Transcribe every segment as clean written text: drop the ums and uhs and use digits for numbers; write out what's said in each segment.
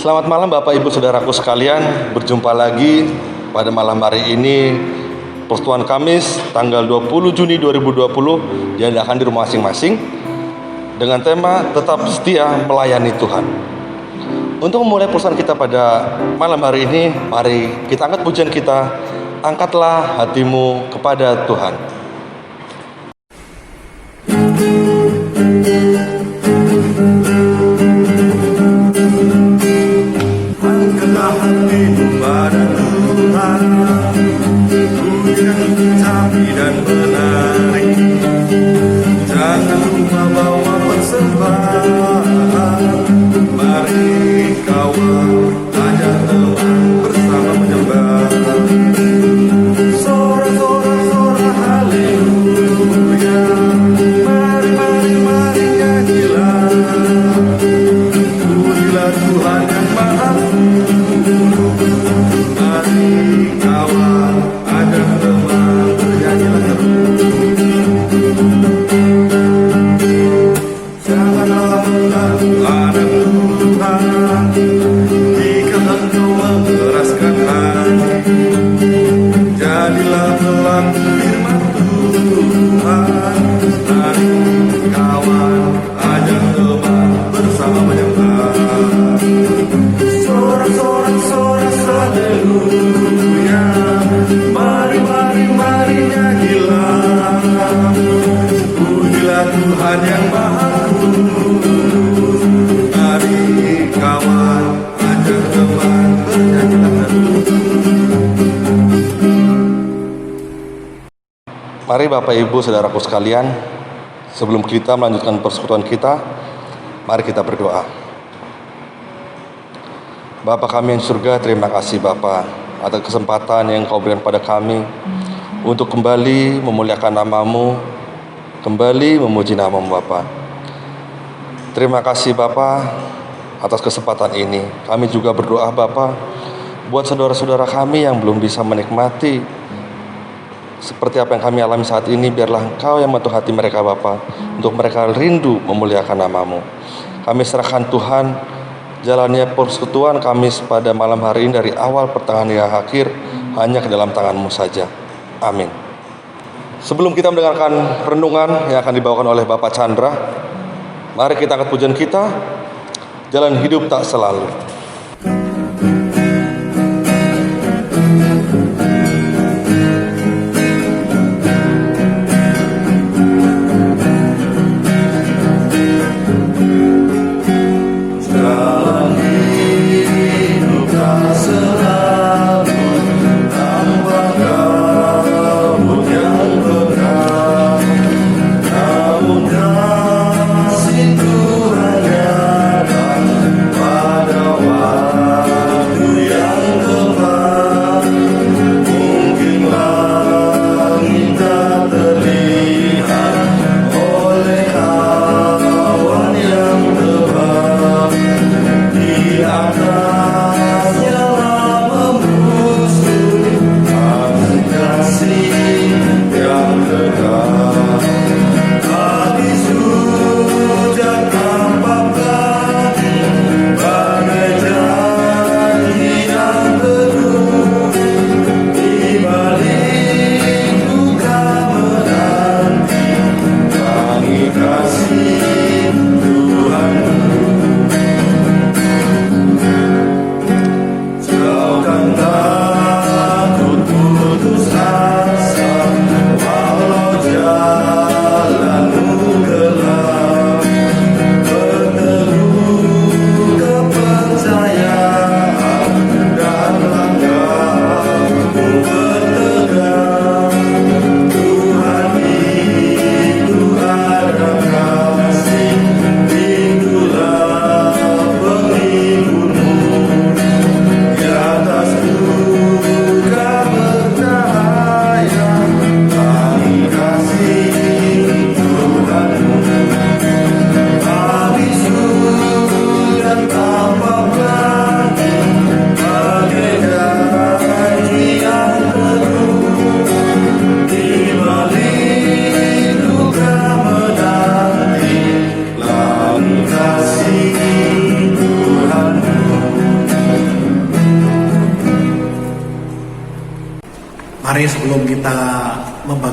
Selamat malam Bapak Ibu Saudaraku sekalian. Berjumpa lagi pada malam hari ini, Persekutuan Kamis tanggal 20 Juni 2020 diadakan di rumah masing-masing dengan tema tetap setia melayani Tuhan. Untuk memulai persekutuan kita pada malam hari ini, mari kita angkat pujian kita, angkatlah hatimu kepada Tuhan. Angkatlah hatimu pada Tuhan, pujian cabi dan menari. Jangan lupa bawa persembahan. Mari kawan, ajak teman bersama menyembah. Sorak-sorak haleluya. Mari nyanyilah. Pujilah Tuhan yang Maha. Mari kawan, ajak teman bernyanyilah terus. Janganlah mengaku anak Tuhan, jika engkau mengeraskan hati. Jadilah pelaku firman Tuhan. Mari kawan, ajak teman bersama menyembah. Sorak-sorak haleluya. Mari nyanyilah. Pujilah Tuhan yang Maha Kudus. Mari kawan, ajak teman bernyanyilah terus. Mari Bapak Ibu Saudaraku sekalian, sebelum kita melanjutkan persekutuan kita, mari kita berdoa. Bapa kami yang surga, terima kasih Bapa atas kesempatan yang Kau berikan pada kami untuk kembali memuliakan nama-Mu, kembali memuji nama-Mu Bapa. Terima kasih Bapa atas kesempatan ini. Kami juga berdoa Bapa buat saudara-saudara kami yang belum bisa menikmati seperti apa yang kami alami saat ini. Biarlah Engkau yang menyentuh hati mereka Bapa, untuk mereka rindu memuliakan nama-Mu. Kami serahkan Tuhan jalannya persekutuan Kamis pada malam hari ini dari awal pertengahan hingga akhir hanya ke dalam tangan-Mu saja. Amin. Sebelum kita mendengarkan renungan yang akan dibawakan oleh Bapak Chandra, mari kita angkat pujian kita, Jalan Hidup Tak Selalu. Tuhan yang ada pada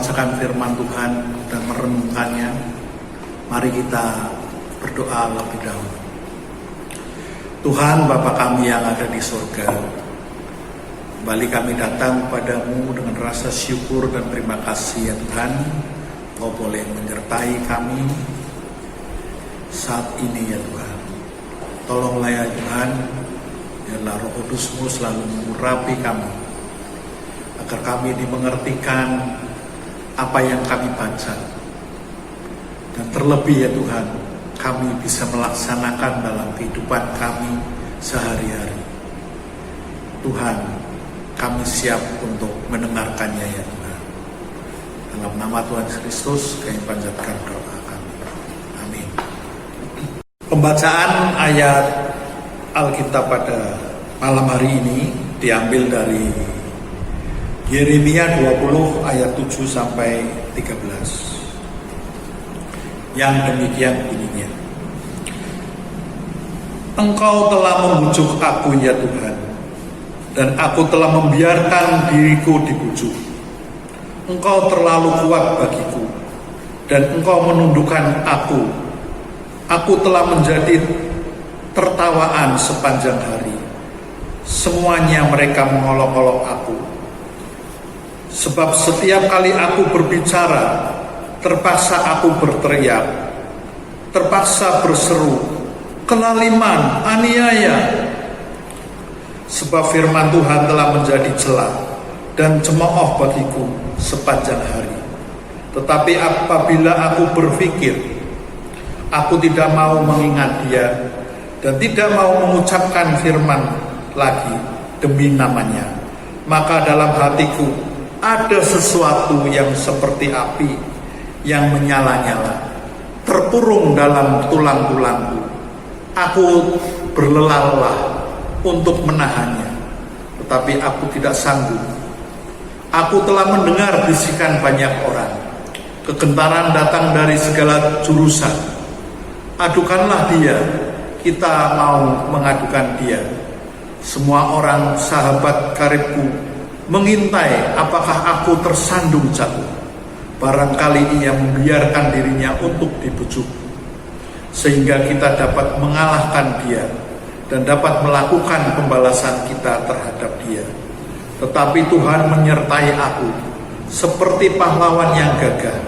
membacakan firman Tuhan dan merenungkannya, mari kita berdoa lebih dahulu. Tuhan Bapa kami yang ada di surga, kembali kami datang kepadamu dengan rasa syukur dan terima kasih ya Tuhan. Kau boleh menyertai kami saat ini ya Tuhan. Tolonglah ya Tuhan, biarlah Roh Kudus-Mu selalu mengurapi kami, agar kami dimengertikan apa yang kami baca. Dan terlebih ya Tuhan, kami bisa melaksanakan dalam kehidupan kami sehari-hari. Tuhan, kami siap untuk mendengarkannya ya Tuhan. Dalam nama Tuhan Kristus, kami panjatkan doa kami. Amin. Pembacaan ayat Alkitab pada malam hari ini diambil dari Yeremia 20 ayat 7 sampai 13. Yang demikian bunyinya. Engkau telah membujuk aku ya Tuhan, dan aku telah membiarkan diriku dibujuk. Engkau terlalu kuat bagiku, dan engkau menundukkan aku. Aku telah menjadi tertawaan sepanjang hari. Semuanya mereka mengolok-olok aku. Sebab setiap kali aku berbicara, terpaksa aku berteriak, terpaksa berseru, kelaliman, aniaya. Sebab firman Tuhan telah menjadi celah dan cemooh bagiku sepanjang hari. Tetapi apabila aku berpikir, aku tidak mau mengingat dia dan tidak mau mengucapkan firman lagi demi namanya, maka dalam hatiku ada sesuatu yang seperti api yang menyala-nyala, terkurung dalam tulang-tulangku. Aku berlelah-lelah untuk menahannya, tetapi aku tidak sanggup. Aku telah mendengar bisikan banyak orang, kegentaran datang dari segala jurusan. Adukanlah dia, kita mau mengadukan dia. Semua orang sahabat karibku mengintai apakah aku tersandung jatuh. Barangkali ia membiarkan dirinya untuk dibujuk, sehingga kita dapat mengalahkan dia dan dapat melakukan pembalasan kita terhadap dia. Tetapi Tuhan menyertai aku seperti pahlawan yang gagah.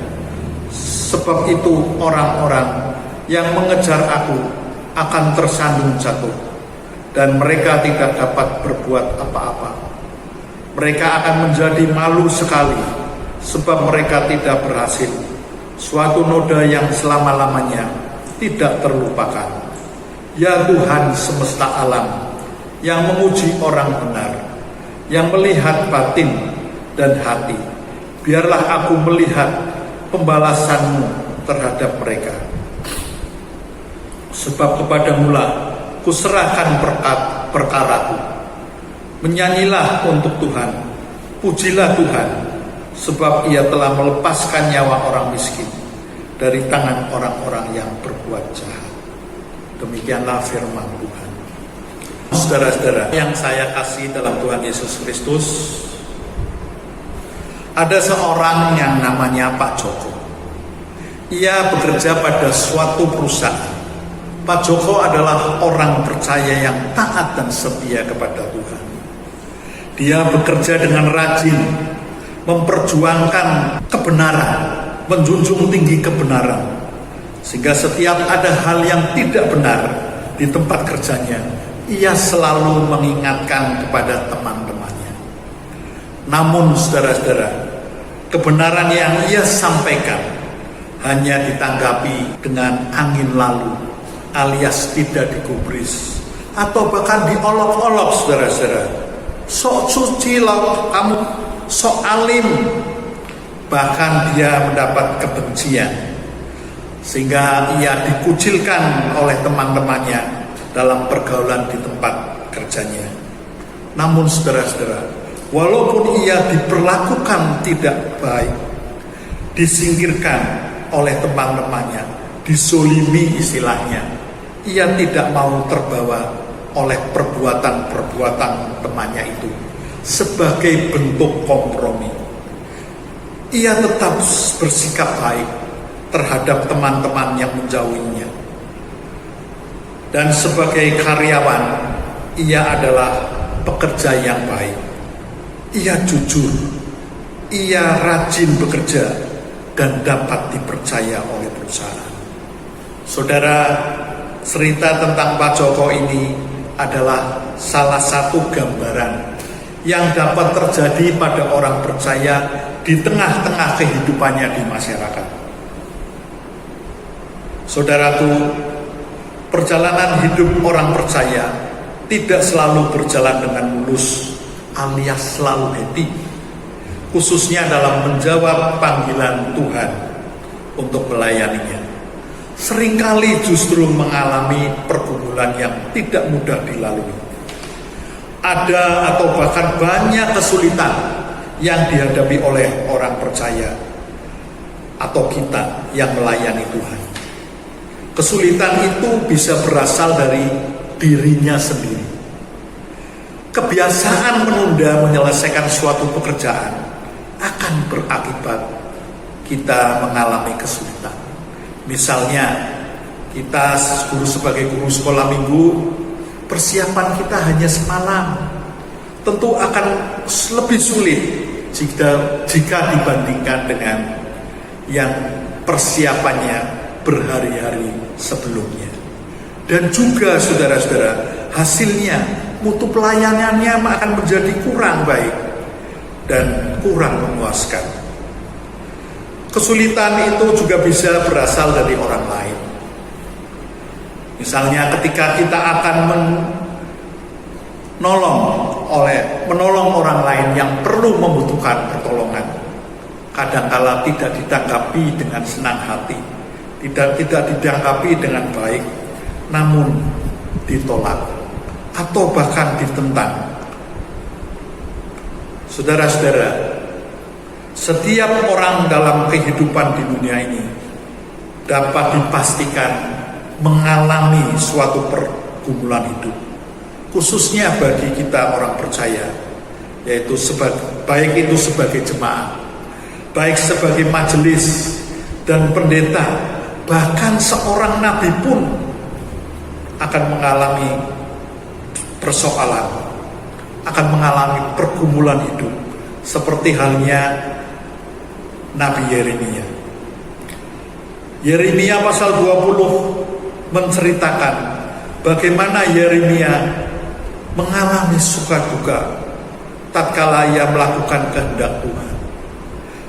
Sebab itu orang-orang yang mengejar aku akan tersandung jatuh, dan mereka tidak dapat berbuat apa-apa. Mereka akan menjadi malu sekali, sebab mereka tidak berhasil. Suatu noda yang selama-lamanya tidak terlupakan. Ya Tuhan semesta alam, yang menguji orang benar, yang melihat batin dan hati, biarlah aku melihat pembalasan-Mu terhadap mereka. Sebab kepadamu-lah kuserahkan perkaraku. Menyanyilah untuk Tuhan, pujilah Tuhan, sebab ia telah melepaskan nyawa orang miskin dari tangan orang-orang yang berbuat jahat. Demikianlah firman Tuhan. Saudara-saudara yang saya kasih dalam Tuhan Yesus Kristus, ada seorang yang namanya Pak Joko. Ia bekerja pada suatu perusahaan. Pak Joko adalah orang percaya yang taat dan setia kepada Tuhan. Dia bekerja dengan rajin, memperjuangkan kebenaran, menjunjung tinggi kebenaran, sehingga setiap ada hal yang tidak benar di tempat kerjanya, ia selalu mengingatkan kepada teman-temannya. Namun saudara-saudara, kebenaran yang ia sampaikan hanya ditanggapi dengan angin lalu, alias tidak digubris, atau bahkan diolok-olok saudara-saudara. Sok suci lah kamu, sok alim. Bahkan dia mendapat kebencian, sehingga ia dikucilkan oleh teman-temannya dalam pergaulan di tempat kerjanya. Namun saudara-saudara, walaupun ia diperlakukan tidak baik, disingkirkan oleh teman-temannya, disolimi istilahnya, ia tidak mau terbawa oleh perbuatan-perbuatan temannya itu sebagai bentuk kompromi. ia tetap bersikap baik terhadap teman-teman yang menjauhinya. Dan sebagai karyawan, ia adalah pekerja yang baik. Ia jujur, ia rajin bekerja, dan dapat dipercaya oleh perusahaan. Saudara, cerita tentang Pak Joko ini adalah salah satu gambaran yang dapat terjadi pada orang percaya di tengah-tengah kehidupannya di masyarakat. Saudaraku, perjalanan hidup orang percaya tidak selalu berjalan dengan mulus alias selalu happy, khususnya dalam menjawab panggilan Tuhan untuk melayaninya. Seringkali justru mengalami pergumulan yang tidak mudah dilalui. Ada atau bahkan banyak kesulitan yang dihadapi oleh orang percaya atau kita yang melayani Tuhan. Kesulitan itu bisa berasal dari dirinya sendiri. Kebiasaan menunda menyelesaikan suatu pekerjaan akan berakibat kita mengalami kesulitan. Misalnya, kita sebagai guru sekolah minggu, persiapan kita hanya semalam. Tentu akan lebih sulit jika dibandingkan dengan yang persiapannya berhari-hari sebelumnya. Dan juga saudara-saudara, hasilnya mutu pelayanannya akan menjadi kurang baik dan kurang memuaskan. Kesulitan itu juga bisa berasal dari orang lain. Misalnya ketika kita akan menolong orang lain yang perlu membutuhkan pertolongan, kadangkala tidak ditanggapi dengan senang hati, tidak ditanggapi dengan baik, namun ditolak atau bahkan ditentang. Saudara-saudara, setiap orang dalam kehidupan di dunia ini dapat dipastikan mengalami suatu pergumulan hidup, khususnya bagi kita orang percaya, yaitu baik itu sebagai jemaat, baik sebagai majelis dan pendeta, bahkan seorang nabi pun akan mengalami persoalan, akan mengalami pergumulan hidup, seperti halnya Nabi Yeremia. Yeremia pasal 20 menceritakan bagaimana Yeremia mengalami suka duka tatkala ia melakukan kehendak Tuhan.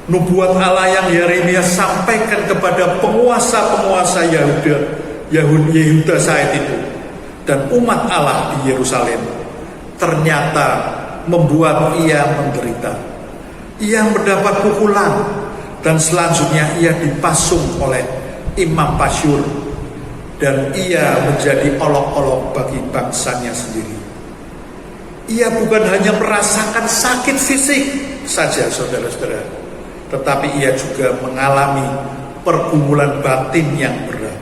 Nubuat Allah yang Yeremia sampaikan kepada penguasa-penguasa Yehuda saat itu dan umat Allah di Yerusalem ternyata membuat ia menderita. Ia mendapat pukulan dan selanjutnya ia dipasung oleh Imam Pasyur dan ia menjadi olok-olok bagi bangsanya sendiri. Ia bukan hanya merasakan sakit fisik saja, saudara-saudara, tetapi ia juga mengalami pergumulan batin yang berat.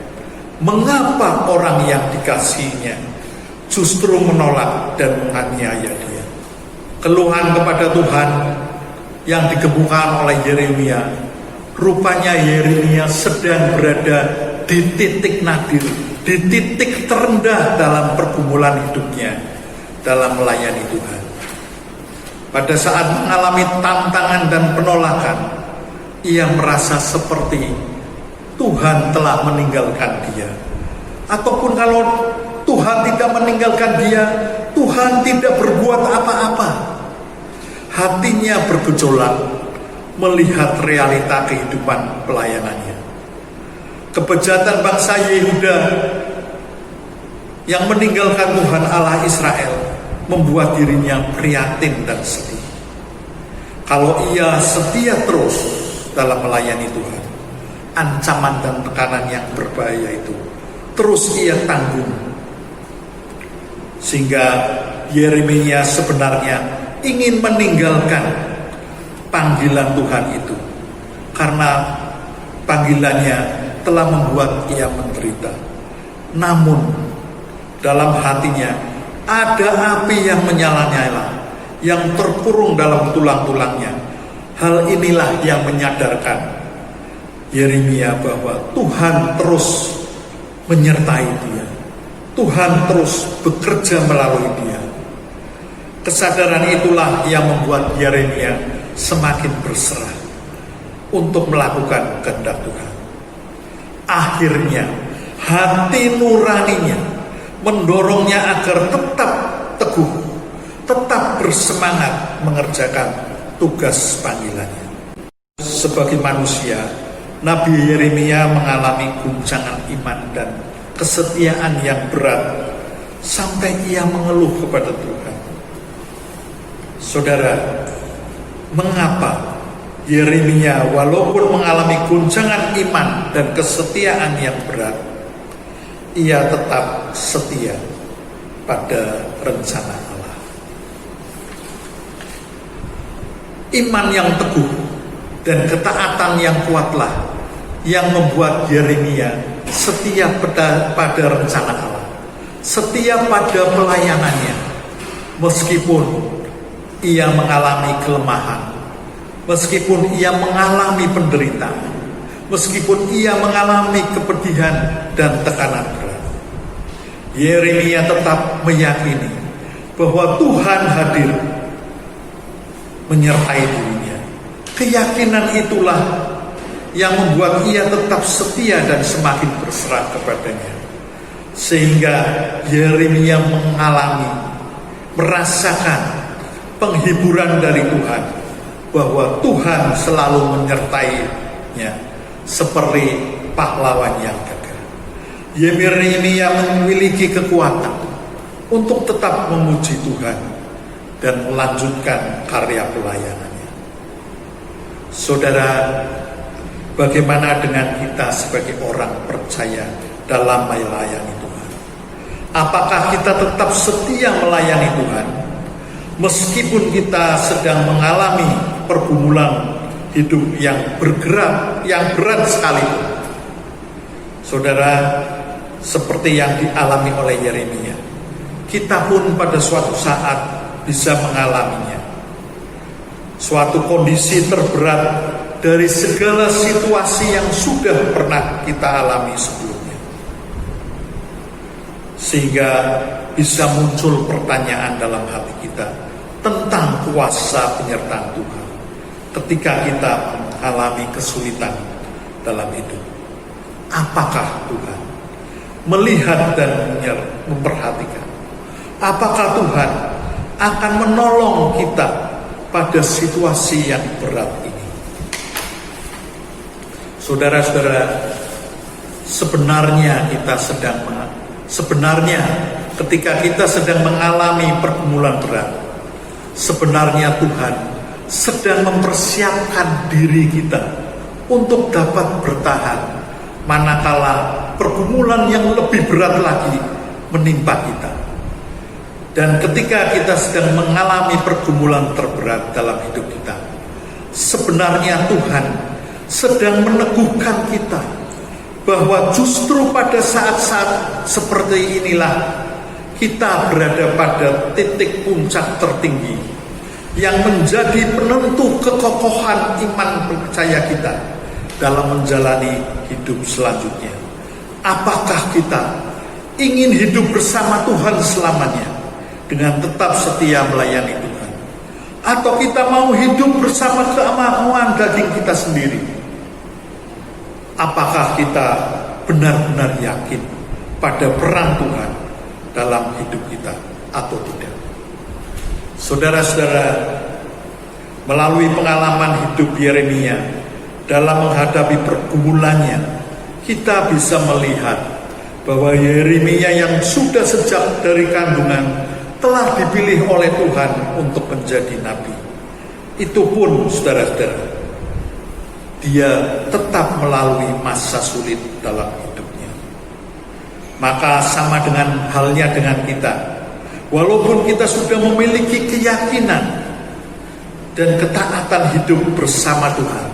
Mengapa orang yang dikasihinya justru menolak dan menganiaya dia? Keluhan kepada Tuhan yang dikemukakan oleh Yeremia, rupanya Yeremia sedang berada di titik nadir, di titik terendah dalam pergumulan hidupnya dalam melayani Tuhan. Pada saat mengalami tantangan dan penolakan, ia merasa seperti Tuhan telah meninggalkan dia. Ataupun kalau Tuhan tidak meninggalkan dia, Tuhan tidak berbuat apa-apa. Hatinya bergejolak melihat realita kehidupan pelayanannya. Kebejatan bangsa Yehuda yang meninggalkan Tuhan Allah Israel membuat dirinya prihatin dan sedih. Kalau ia setia terus dalam melayani Tuhan, ancaman dan tekanan yang berbahaya itu terus ia tanggung. Sehingga Yeremia sebenarnya ingin meninggalkan panggilan Tuhan itu, karena panggilannya telah membuat ia menderita. Namun dalam hatinya ada api yang menyala-nyala, yang terkurung dalam tulang-tulangnya, Hal inilah yang menyadarkan Yeremia bahwa Tuhan terus menyertai dia. Tuhan terus bekerja melalui dia. Kesadaran itulah yang membuat Yeremia semakin berserah untuk melakukan kehendak Tuhan. Akhirnya hati nuraninya mendorongnya agar tetap teguh, tetap bersemangat mengerjakan tugas panggilannya. Sebagai manusia, Nabi Yeremia mengalami guncangan iman dan kesetiaan yang berat sampai ia mengeluh kepada Tuhan. Saudara, mengapa Yeremia walaupun mengalami guncangan iman dan kesetiaan yang berat, ia tetap setia pada rencana Allah? Iman yang teguh dan ketaatan yang kuatlah yang membuat Yeremia setia pada rencana Allah, setia pada pelayanannya, meskipun ia mengalami kelemahan, meskipun ia mengalami penderitaan, meskipun ia mengalami kepedihan dan tekanan berat. Yeremia tetap meyakini bahwa Tuhan hadir menyertai dirinya. Keyakinan itulah yang membuat ia tetap setia dan semakin berserah kepadanya, sehingga Yeremia merasakan penghiburan dari Tuhan, bahwa Tuhan selalu menyertainya seperti pahlawan yang gagah. Yeremia memiliki kekuatan untuk tetap memuji Tuhan dan melanjutkan karya pelayanannya. Saudara, bagaimana dengan kita sebagai orang percaya dalam melayani Tuhan? Apakah kita tetap setia melayani Tuhan meskipun kita sedang mengalami pergumulan hidup yang bergerak, yang berat sekali? Saudara, seperti yang dialami oleh Yeremia, kita pun pada suatu saat bisa mengalaminya. Suatu kondisi terberat dari segala situasi yang sudah pernah kita alami sebelumnya, sehingga bisa muncul pertanyaan dalam hati kita tentang kuasa penyertaan Tuhan ketika kita mengalami kesulitan dalam hidup. Apakah Tuhan melihat dan memperhatikan? Apakah Tuhan akan menolong kita pada situasi yang berat ini? Saudara-saudara, sebenarnya ketika kita sedang mengalami pergumulan berat, sebenarnya Tuhan sedang mempersiapkan diri kita untuk dapat bertahan manakala pergumulan yang lebih berat lagi menimpa kita. Dan ketika kita sedang mengalami pergumulan terberat dalam hidup kita, sebenarnya Tuhan sedang meneguhkan kita bahwa justru pada saat-saat seperti inilah kita berada pada titik puncak tertinggi yang menjadi penentu kekokohan iman percaya kita dalam menjalani hidup selanjutnya. Apakah kita ingin hidup bersama Tuhan selamanya dengan tetap setia melayani Tuhan, atau kita mau hidup bersama kemauan daging kita sendiri? Apakah kita benar-benar yakin pada peran Tuhan dalam hidup kita atau tidak? Saudara-saudara, melalui pengalaman hidup Yeremia dalam menghadapi pergumulannya, kita bisa melihat bahwa Yeremia yang sudah sejak dari kandungan telah dipilih oleh Tuhan untuk menjadi nabi. Itu pun, saudara-saudara, dia tetap melalui masa sulit dalam hidupnya. Maka sama dengan halnya dengan kita, walaupun kita sudah memiliki keyakinan dan ketaatan hidup bersama Tuhan,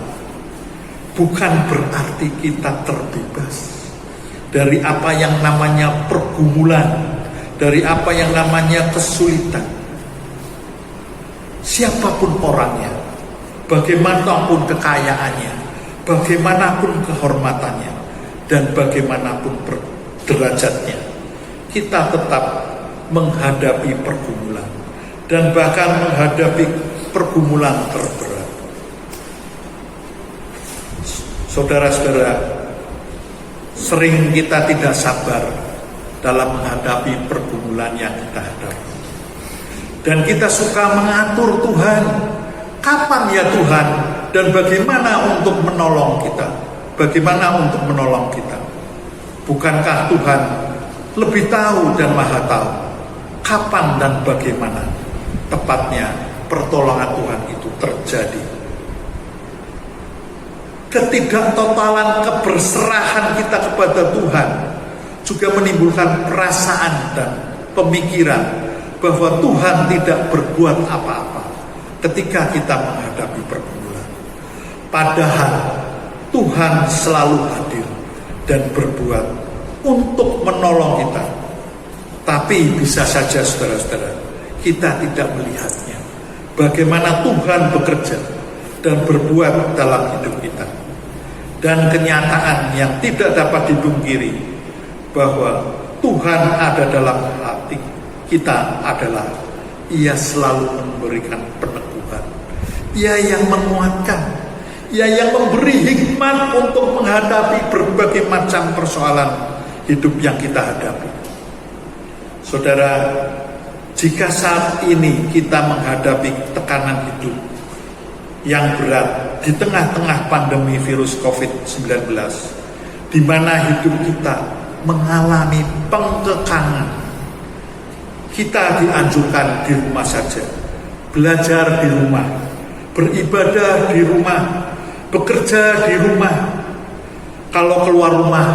bukan berarti kita terbebas dari apa yang namanya pergumulan, dari apa yang namanya kesulitan. Siapapun orangnya, bagaimanapun kekayaannya, bagaimanapun kehormatannya, dan bagaimanapun derajatnya, kita tetap menghadapi pergumulan, dan bahkan menghadapi pergumulan terberat. Saudara-saudara, sering kita tidak sabar dalam menghadapi pergumulan yang kita hadapi. Dan kita suka mengatur Tuhan, kapan ya Tuhan, dan bagaimana untuk menolong kita. Bagaimana untuk menolong kita. Bukankah Tuhan lebih tahu dan maha tahu kapan dan bagaimana tepatnya pertolongan Tuhan itu terjadi. Ketidaktotalan keberserahan kita kepada Tuhan juga menimbulkan perasaan dan pemikiran bahwa Tuhan tidak berbuat apa-apa ketika kita menghadapi pergumulan. Padahal Tuhan selalu hadir dan berbuat untuk menolong kita. Tapi bisa saja saudara-saudara, kita tidak melihatnya. Bagaimana Tuhan bekerja dan berbuat dalam hidup kita. Dan kenyataan yang tidak dapat dipungkiri bahwa Tuhan ada dalam hati kita adalah Ia selalu memberikan peneguhan, Ia yang menguatkan, Ia yang memberi hikmat untuk menghadapi berbagai macam persoalan hidup yang kita hadapi. Saudara, jika saat ini kita menghadapi tekanan hidup yang berat di tengah-tengah pandemi virus COVID-19, di mana hidup kita mengalami pengkekangan, kita dianjurkan di rumah saja, belajar di rumah, beribadah di rumah, bekerja di rumah. Kalau keluar rumah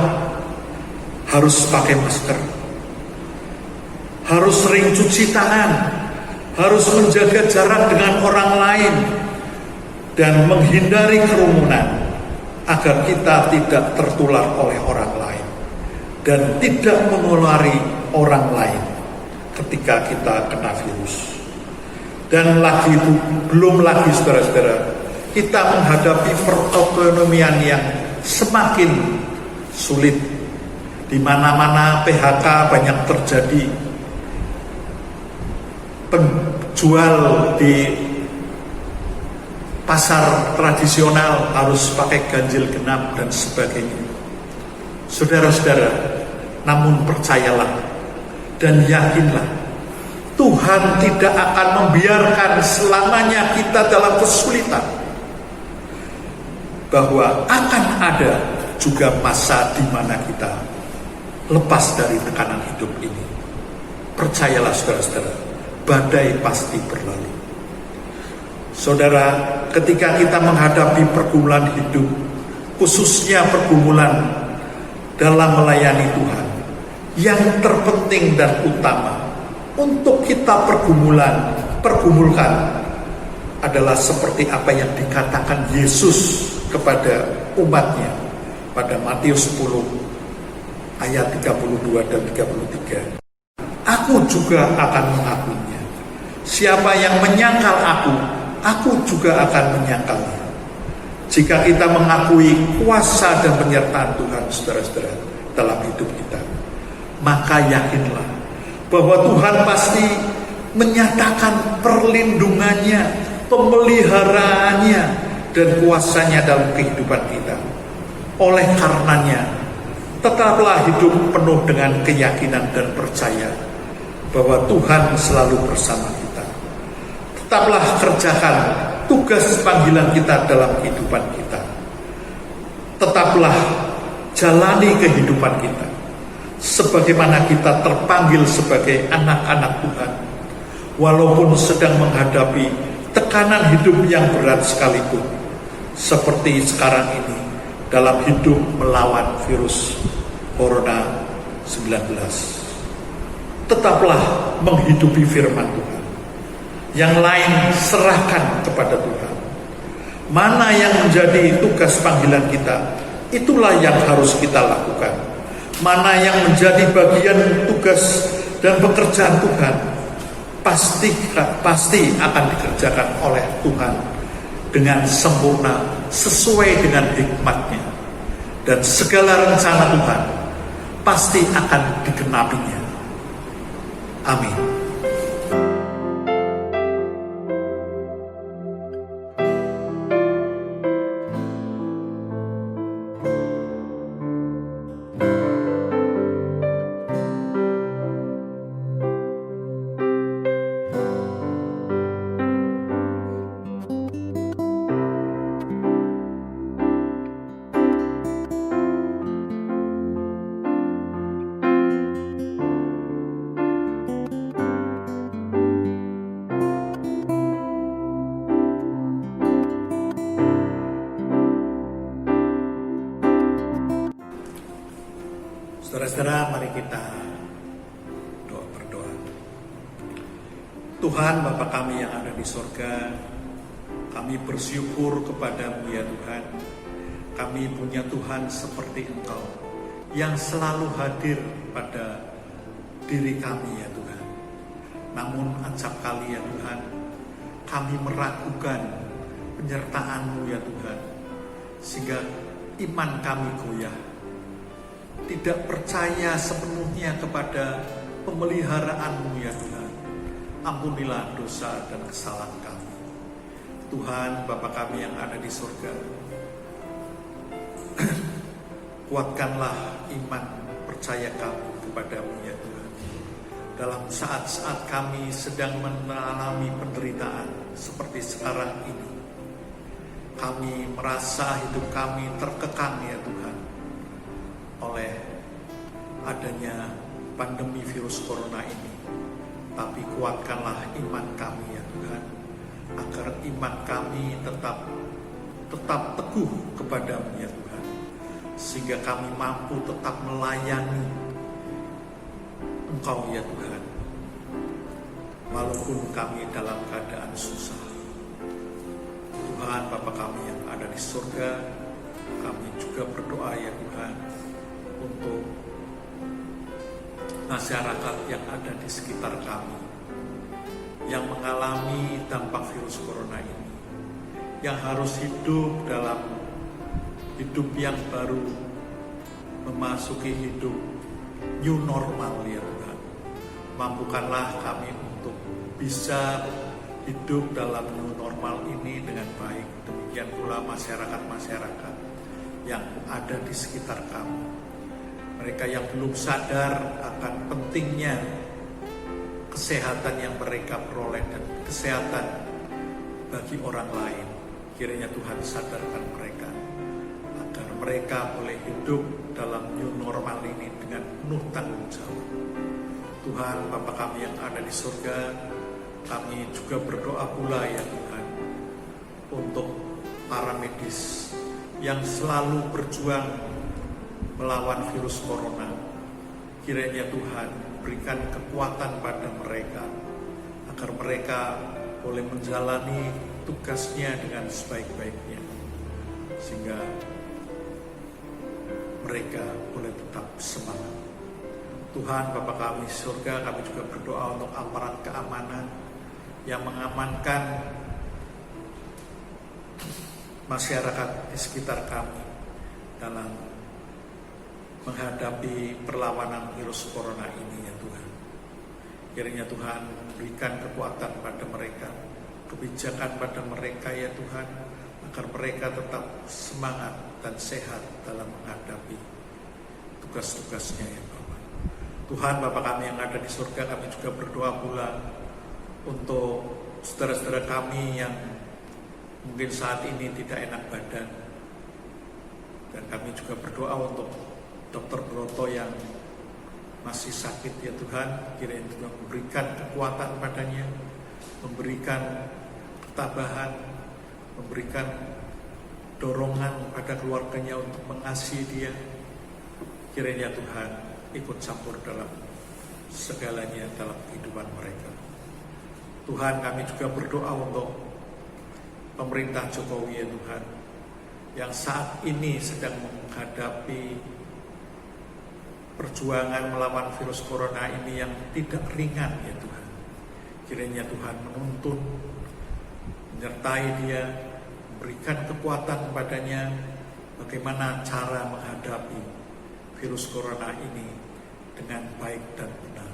harus pakai masker, harus sering cuci tangan, harus menjaga jarak dengan orang lain, dan menghindari kerumunan agar kita tidak tertular oleh orang lain dan tidak menulari orang lain ketika kita kena virus. Dan lagi itu, belum lagi saudara-saudara, kita menghadapi perekonomian yang semakin sulit. Di mana-mana PHK banyak terjadi, penjual di pasar tradisional harus pakai ganjil genap dan sebagainya. Saudara-saudara, namun percayalah dan yakinlah, Tuhan tidak akan membiarkan selamanya kita dalam kesulitan. Bahwa akan ada juga masa di mana kita lepas dari tekanan hidup ini. Percayalah saudara-saudara, badai pasti berlalu. Saudara, ketika kita menghadapi pergumulan hidup, khususnya pergumulan dalam melayani Tuhan, yang terpenting dan utama untuk kita pergumulkan adalah seperti apa yang dikatakan Yesus kepada umatnya pada Matius 10 ayat 32 dan 33. Aku juga akan mengakuinya. Siapa yang menyangkal aku juga akan menyangkalnya. Jika kita mengakui kuasa dan penyertaan Tuhan, saudara-saudara, dalam hidup kita, maka yakinlah bahwa Tuhan pasti menyatakan perlindungannya, pemeliharaannya, dan kuasanya dalam kehidupan kita. Oleh karenanya, tetaplah hidup penuh dengan keyakinan dan percaya bahwa Tuhan selalu bersama kita. Tetaplah kerjakan tugas panggilan kita dalam kehidupan kita. Tetaplah jalani kehidupan kita sebagaimana kita terpanggil sebagai anak-anak Tuhan. Walaupun sedang menghadapi tekanan hidup yang berat sekalipun, seperti sekarang ini dalam hidup melawan virus Corona 19. Tetaplah menghidupi firman Tuhan. Yang lain serahkan kepada Tuhan. Mana yang menjadi tugas panggilan kita, itulah yang harus kita lakukan. Mana yang menjadi bagian tugas dan pekerjaan Tuhan, pasti akan dikerjakan oleh Tuhan dengan sempurna sesuai dengan hikmat-Nya, dan segala rencana Tuhan pasti akan digenapinya. Amin. Saudara-saudara, mari kita berdoa. Tuhan Bapa kami yang ada di sorga, kami bersyukur kepadamu ya Tuhan. Kami punya Tuhan seperti Engkau, yang selalu hadir pada diri kami ya Tuhan. Namun acap kali ya Tuhan, kami meragukan penyertaan-Mu ya Tuhan, sehingga iman kami goyah, tidak percaya sepenuhnya kepada pemeliharaan-Mu ya Tuhan. Ampunilah dosa dan kesalahan kami. Tuhan Bapa kami yang ada di surga, kuatkanlah iman percaya kami kepada-Mu ya Tuhan. Dalam saat-saat kami sedang mengalami penderitaan seperti sekarang ini, kami merasa hidup kami terkekang ya Tuhan oleh adanya pandemi virus corona ini. Tapi kuatkanlah iman kami ya Tuhan, agar iman kami tetap teguh kepadamu ya Tuhan, sehingga kami mampu tetap melayani Engkau ya Tuhan, walaupun kami dalam keadaan susah. Tuhan Bapa kami yang ada di surga, kami juga berdoa ya Tuhan untuk masyarakat yang ada di sekitar kami, yang mengalami dampak virus corona ini, yang harus hidup dalam hidup yang baru, memasuki hidup new normal ya Tuhan. Mampukanlah kami untuk bisa hidup dalam new normal ini dengan baik. Demikian pula masyarakat-masyarakat yang ada di sekitar kami, mereka yang belum sadar akan pentingnya kesehatan yang mereka peroleh dan kesehatan bagi orang lain. Kiranya Tuhan sadarkan mereka, agar mereka boleh hidup dalam new normal ini dengan penuh tanggung jawab. Tuhan Bapa kami yang ada di surga, kami juga berdoa pula ya Tuhan untuk para medis yang selalu berjuang melawan virus corona. Kiranya Tuhan berikan kekuatan pada mereka, agar mereka boleh menjalani tugasnya dengan sebaik-baiknya, sehingga mereka boleh tetap semangat. Tuhan Bapa kami di surga, kami juga berdoa untuk aparat keamanan yang mengamankan masyarakat di sekitar kami dalam menghadapi perlawanan virus corona ini ya Tuhan. Kiranya Tuhan berikan kekuatan pada mereka, kebijakan pada mereka ya Tuhan, agar mereka tetap semangat dan sehat dalam menghadapi tugas-tugasnya ya Bapak. Tuhan Bapa kami yang ada di surga, kami juga berdoa pula untuk saudara-saudara kami yang mungkin saat ini tidak enak badan, dan kami juga berdoa untuk Dr. Broto yang masih sakit ya Tuhan. Kiranya Tuhan memberikan kekuatan padanya, memberikan ketabahan, memberikan dorongan pada keluarganya untuk mengasihi dia. Kiranya Tuhan ikut campur dalam segalanya dalam kehidupan mereka. Tuhan, kami juga berdoa untuk pemerintah Jokowi ya Tuhan, yang saat ini sedang menghadapi perjuangan melawan virus corona ini yang tidak ringan ya Tuhan. Kiranya Tuhan menuntun, menyertai dia, berikan kekuatan padanya bagaimana cara menghadapi virus corona ini dengan baik dan benar.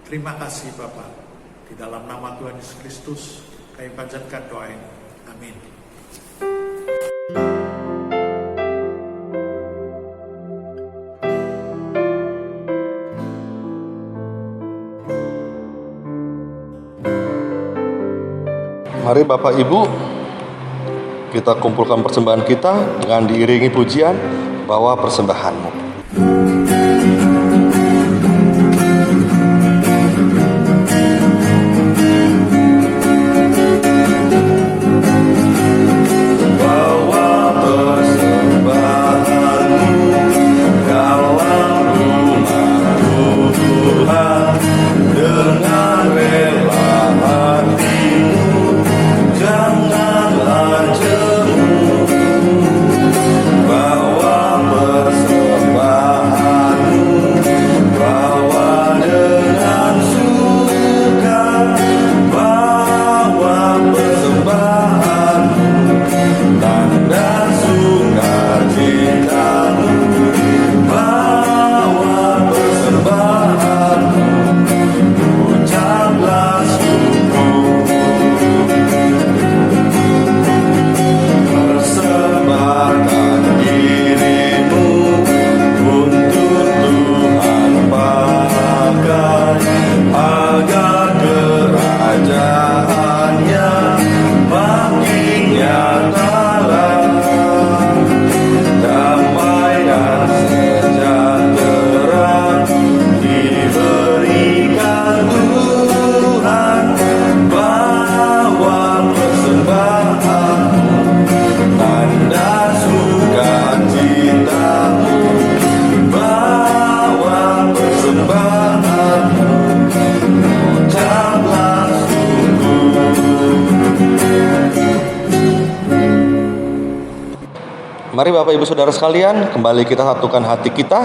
Terima kasih Bapak. Di dalam nama Tuhan Yesus Kristus kami panjatkan doa ini. Amin. Mari Bapak Ibu, kita kumpulkan persembahan kita dengan diiringi pujian bawa persembahanmu. Mari Bapak Ibu Saudara sekalian, kembali kita satukan hati kita.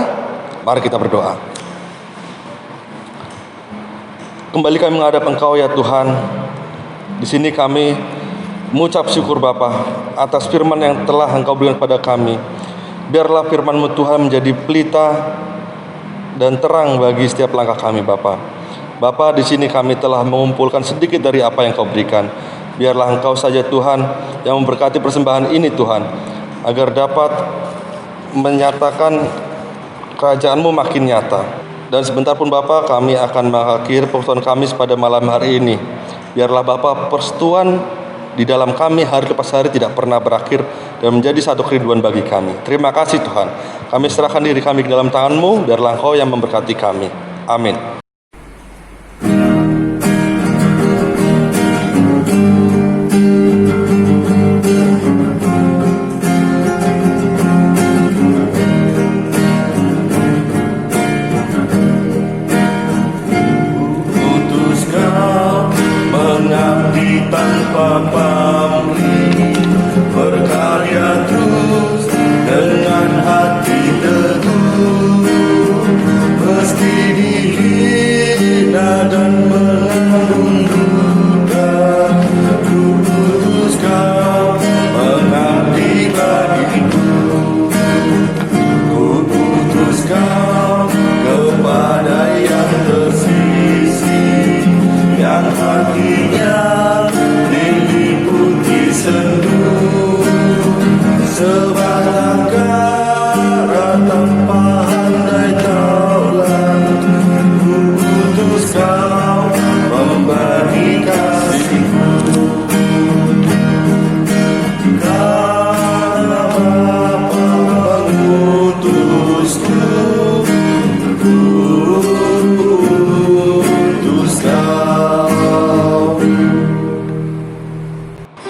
Mari kita berdoa. Kembali kami menghadap Engkau ya Tuhan. Di sini kami mengucap syukur Bapa atas firman yang telah Engkau berikan kepada kami. Biarlah firman-Mu Tuhan menjadi pelita dan terang bagi setiap langkah kami Bapa. Bapa, di sini kami telah mengumpulkan sedikit dari apa yang Kau berikan. Biarlah Engkau saja Tuhan yang memberkati persembahan ini Tuhan, agar dapat menyatakan kerajaan-Mu makin nyata. Dan sebentar pun Bapa, kami akan mengakhiri pertemuan kami pada malam hari ini. Biarlah Bapa, persekutuan di dalam kami hari lepas hari tidak pernah berakhir dan menjadi satu kerinduan bagi kami. Terima kasih Tuhan. Kami serahkan diri kami ke dalam tangan-Mu, biarlah Engkau yang memberkati kami. Amin. Tanpa pamrih, berkarya terus dengan hati teguh, meski dihina dan menanggung duka. Ku putuskan mengabdi bagiku, ku putuskan kepada yang tersisih, yang hatinya sendu sebatang kara tanpa handai taulan. Ku putuskan membagi kasihku, karena Bapa mengutusku. Ku putuskan.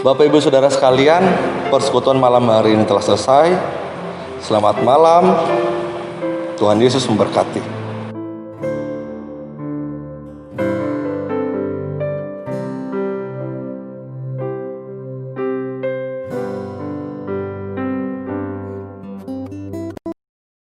Bapak Ibu Saudara sekalian, persekutuan malam hari ini telah selesai. Selamat malam. Tuhan Yesus memberkati.